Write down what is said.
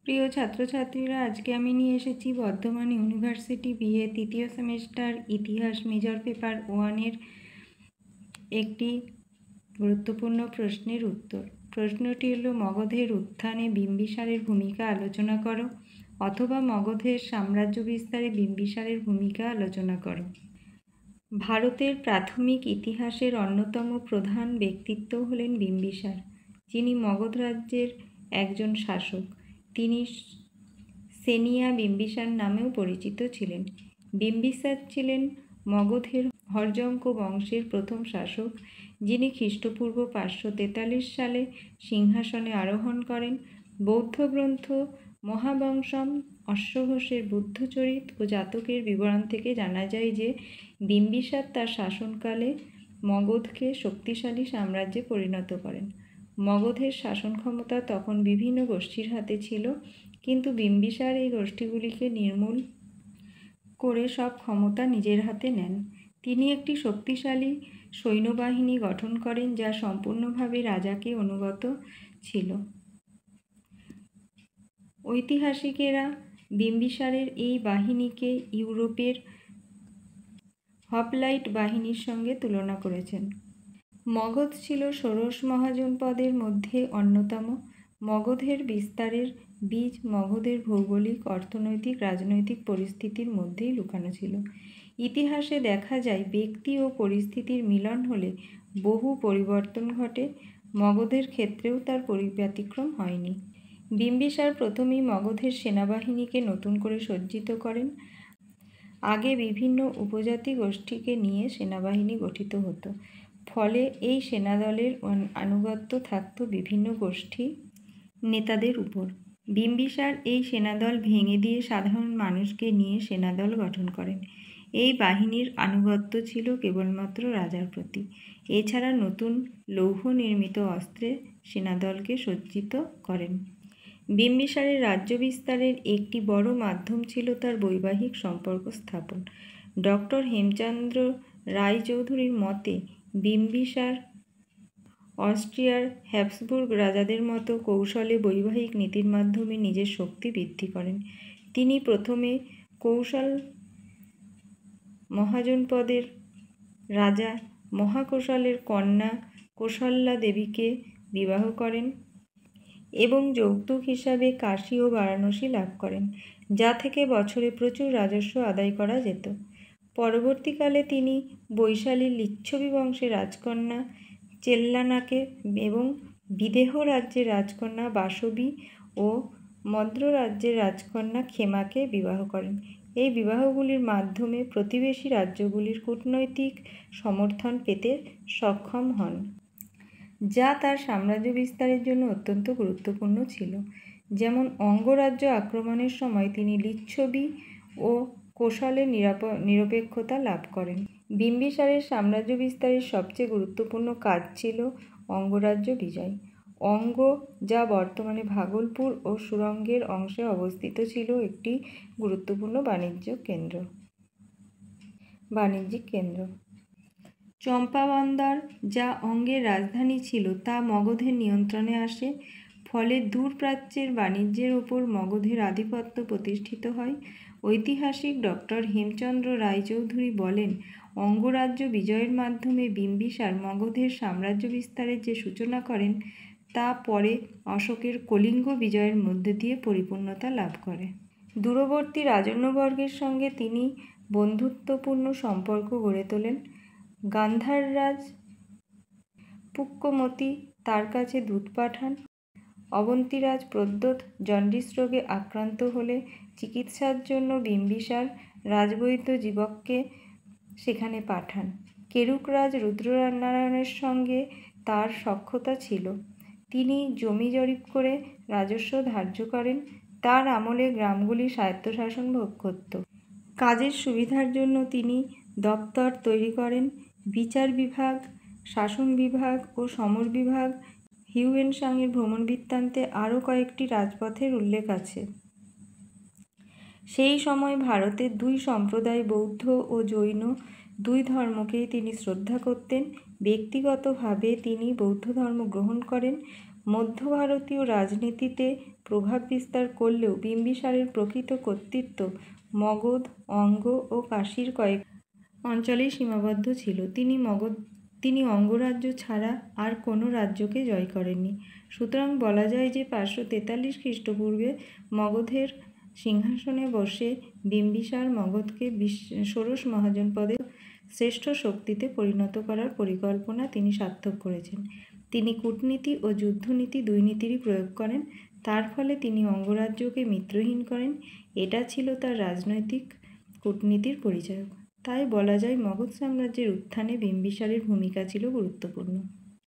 প্রিয় ছাত্রছাত্রীরা, আজকে আমি নিয়ে এসেছি বর্ধমান ইউনিভার্সিটি বিএ তৃতীয় সেমিস্টার ইতিহাস মেজর পেপার 1-এর একটি গুরুত্বপূর্ণ প্রশ্নের উত্তর। প্রশ্নটি হলো, মগধের উত্থানে বিম্বিসারের ভূমিকা আলোচনা করো, অথবা মগধের সাম্রাজ্য বিস্তারে বিম্বিসারের ভূমিকা আলোচনা করো। ভারতের প্রাথমিক ইতিহাসের অন্যতম প্রধান ব্যক্তিত্ব হলেন বিম্বিসার, যিনি মগধ রাজ্যের একজন শাসক। তিনি সেনিয়া বিম্বিসার নামেও পরিচিত ছিলেন। বিম্বিসার ছিলেন মগধের হর্যঙ্ক বংশের প্রথম শাসক, যিনি খ্রিস্টপূর্ব 543 সালে সিংহাসনে আরোহণ করেন। বৌদ্ধ গ্রন্থ মহাবংশম অশ্বঘোষের বুদ্ধচরিত ও জাতকের বিবরণ থেকে জানা যায় যে বিম্বিসার তার শাসনকালে মগধকে শক্তিশালী সাম্রাজ্যে পরিণত করেন। মগধের শাসন ক্ষমতা তখন বিভিন্ন গোষ্ঠীর হাতে ছিল, কিন্তু বিম্বিসার এই গোষ্ঠীগুলিকে নির্মূল করে সব ক্ষমতা নিজের হাতে নেন। তিনি একটি শক্তিশালী সৈন্যবাহিনী গঠন করেন, যা সম্পূর্ণভাবে রাজাকে অনুগত ছিল। ঐতিহাসিকেরা বিম্বিসারের এই বাহিনীকে ইউরোপের হপলাইট বাহিনীর সঙ্গে তুলনা করেছেন। মগধ ছিল ষোড়শ মহাজনপদের মধ্যে অন্যতম। মগধের বিস্তারের বীজ মগধের ভৌগোলিক, অর্থনৈতিক, রাজনৈতিক পরিস্থিতির মধ্যেই লুকানো ছিল। ইতিহাসে দেখা যায়, ব্যক্তি ও পরিস্থিতির মিলন হলে বহু পরিবর্তন ঘটে। মগধের ক্ষেত্রেও তার ব্যতিক্রম হয়নি। বিম্বিসার প্রথমেই মগধের সেনাবাহিনীকে নতুন করে সজ্জিত করেন। আগে বিভিন্ন উপজাতি গোষ্ঠীকে নিয়ে সেনাবাহিনী গঠিত হতো, ফলে এই সেনাদলের আনুগত্য থাকত বিভিন্ন গোষ্ঠী নেতাদের উপর। বিম্বিসার এই সেনাদল ভেঙে দিয়ে সাধারণ মানুষকে নিয়ে সেনাদল গঠন করেন। এই বাহিনীর আনুগত্য ছিল কেবলমাত্র রাজার প্রতি। এছাড়া নতুন লৌহ নির্মিত অস্ত্রে সেনাদলকে সজ্জিত করেন। বিম্বিসারের রাজ্য বিস্তারের একটি বড় মাধ্যম ছিল তার বৈবাহিক সম্পর্ক স্থাপন। ডক্টর হেমচন্দ্র রায়চৌধুরীর মতে, বিম্বিসার অস্ট্রিয়ার হ্যাবসবুর্গ রাজাদের মতো কৌশলে বৈবাহিক নীতির মাধ্যমে নিজের শক্তি বৃদ্ধি করেন। তিনি প্রথমে কৌশল মহাজনপদের রাজা মহাকৌশলের কন্যা কৌশল্যা দেবীকে বিবাহ করেন এবং যৌতুক হিসাবে কাশী ও বারাণসী লাভ করেন, যা থেকে বছরে প্রচুর রাজস্ব আদায় করা যেত। পরবর্তীকালে তিনি বৈশালী লিচ্ছবি বংশের রাজকন্যা চেল্লানাকে এবং বিদেহ রাজ্যের রাজকন্যা বাসবী ও মদ্র রাজ্যের রাজকন্যা ক্ষেমাকে বিবাহ করেন। এই বিবাহগুলির মাধ্যমে প্রতিবেশী রাজ্যগুলির কূটনৈতিক সমর্থন পেতে সক্ষম হন, যা তার সাম্রাজ্য বিস্তারের জন্য অত্যন্ত গুরুত্বপূর্ণ ছিল। যেমন অঙ্গরাজ্য আক্রমণের সময় তিনি লিচ্ছবি ও কোশলের নিরপেক্ষতা লাভ করেন। বিম্বিসারের সাম্রাজ্য বিস্তারের সবচেয়ে গুরুত্বপূর্ণ কাজ ছিল অঙ্গরাজ্য বিজয়। অঙ্গ, যা বর্তমানে ভাগলপুর ও সুরঙ্গের অংশে অবস্থিত, ছিল একটি গুরুত্বপূর্ণ বাণিজ্যিক কেন্দ্র। চম্পাবন্দর, যা অঙ্গের রাজধানী ছিল, তা মগধের নিয়ন্ত্রণে আসে। ফলে দূর প্রাচ্যের বাণিজ্যের ওপর মগধের আধিপত্য প্রতিষ্ঠিত হয়। ঐতিহাসিক ডক্টর হেমচন্দ্র রায়চৌধুরী বলেন, অঙ্গরাজ্য বিজয়ের মাধ্যমে বিম্বিসার মগধের সাম্রাজ্য বিস্তারের যে সূচনা করেন, তা পরে অশোকের কলিঙ্গ বিজয়ের মধ্য দিয়ে পরিপূর্ণতা লাভ করে। দূরবর্তী রাজন্যবর্গের সঙ্গে তিনি বন্ধুত্বপূর্ণ সম্পর্ক গড়ে তোলেন। গান্ধাররাজ পুক্কমতি তার কাছে দূত পাঠান। অবন্তীরাজ প্রদ্যোৎ জন্ডিস রোগে আক্রান্ত হলে চিকিৎসার জন্য বিম্বিসার রাজবৈদ্য জীবককে সেখানে পাঠান। কেরুকরাজ রুদ্রনারায়ণের সঙ্গে তার সখ্যতা ছিল। তিনি জমি জরিপ করে রাজস্ব ধার্য করেন। তার আমলে গ্রামগুলি স্বায়ত্তশাসন ভোগ করত। কাজের সুবিধার জন্য তিনি দপ্তর তৈরি করেন। বিচার বিভাগ, শাসন বিভাগ ও সমর বিভাগ। হিউয়েনসাংয়ের ভ্রমণ বৃত্তান্তে আরও কয়েকটি রাজপথের উল্লেখ আছে। সেই সময় ভারতের দুই সম্প্রদায়, বৌদ্ধ ও জৈন, দুই ধর্মকেই তিনি শ্রদ্ধা করতেন। ব্যক্তিগতভাবে তিনি বৌদ্ধ ধর্ম গ্রহণ করেন। মধ্য ভারতীয় রাজনীতিতে প্রভাব বিস্তার করলেও বিম্বিসারের প্রকৃত কর্তৃত্ব মগধ, অঙ্গ ও কাশীর কয়েক অঞ্চলেই সীমাবদ্ধ ছিল। তিনি অঙ্গরাজ্য ছাড়া আর কোনো রাজ্যকে জয় করেননি। সুতরাং বলা যায় যে 543 খ্রিস্টপূর্বে মগধের সিংহাসনে বসে বিম্বিসার মগধকে ষোড়শ মহাজনপদের শ্রেষ্ঠ শক্তিতে পরিণত করার পরিকল্পনা তিনি সার্থক করেছেন। তিনি কূটনীতি ও যুদ্ধনীতি দুই নীতিরই প্রয়োগ করেন। তার ফলে তিনি অঙ্গরাজ্যকে মিত্রহীন করেন। এটা ছিল তার রাজনৈতিক কূটনীতির পরিচায়ক। তাই বলা যায় মগধ সাম্রাজ্যের উত্থানে বিম্বিসারের ভূমিকা ছিল গুরুত্বপূর্ণ।